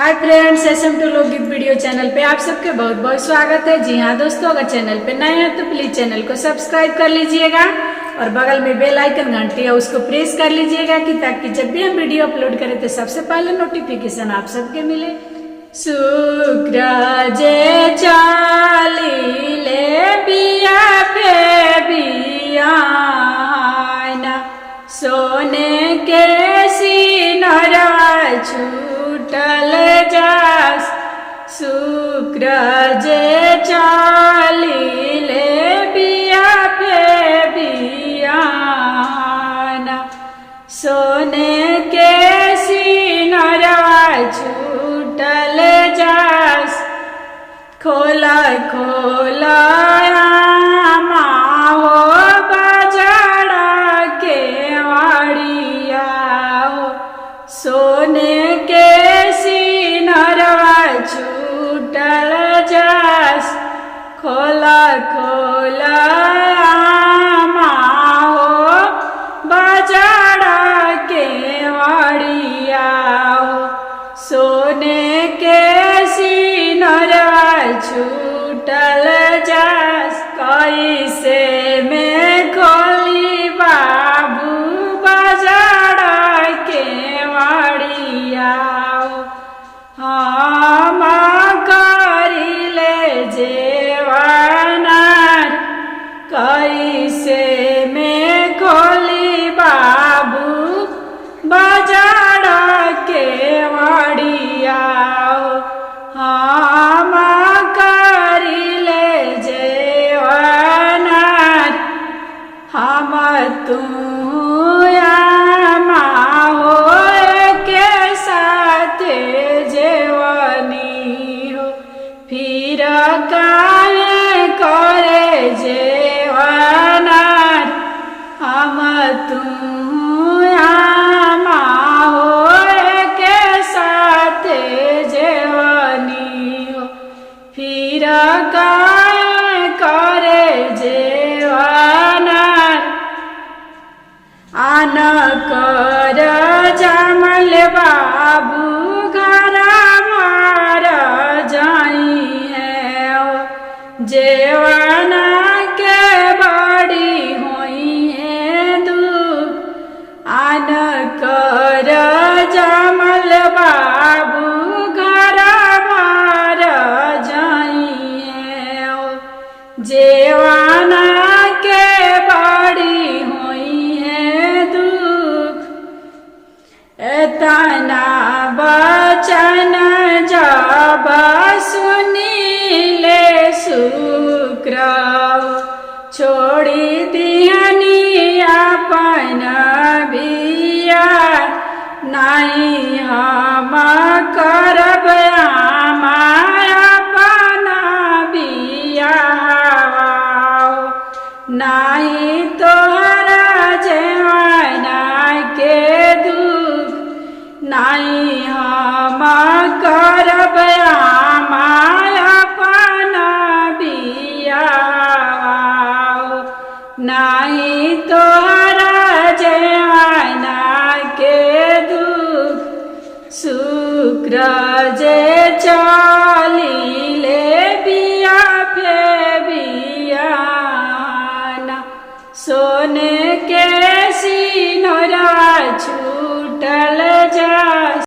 Hi friends, SM two लोकगीत video channel पे आप सबके बहुत बहुत स्वागत है। जी हाँ दोस्तों, अगर चैनल पे नए हैं तो प्लीज चैनल को सब्सक्राइब कर लीजिएगा और बगल में बेल आइकन घंटी है उसको प्रेस कर लीजिएगा कि ताकि जब भी हम वीडियो अपलोड करें तो सबसे पहले नोटिफिकेशन आप सबके मिले। शुक्र जे चालीले बिया पे बियाना सोने के सिनरवा छूटल जास। शुक्र जे चालीले बिया पे बियाना सोने के सिनरवा छूटल जास। खोला खोला माहो बाजारा के वाड़िया हो सोने के सिनरवा छूटल जास। खोला खोला माहो बाजारा के वाड़िया हो सोने के सिनरवा छूटल जास। कैसे में खोली बाबू बाजारा के वाड़िया हो हम करिले जेवानार। कैसे में खोली बाबू बाजारा के वाड़िया हो हम करिले जेवानार। हम तू हो के साथ जेवनी हो फिर काहे करे जेवनार। हम तू हो के साथ जेवनी हो फिर काहे करे जेवनार। आन कर जमल बाबू घर मार जाई है जेवाना के बड़ी होई है दुख। आन कर जमल बाबू घर मार जाई है जेवाना के बड़ी एतना बचन जब सुनीले शुक्र छोड़ी दिहनी अपन बिया। नहीं हम करब अपन बिया नहीं तोहरा जेवाना के दुख। नहीं हम करब अपन बिया नहीं तोहरा जेवाना के दुख। शुक्र जे चालीले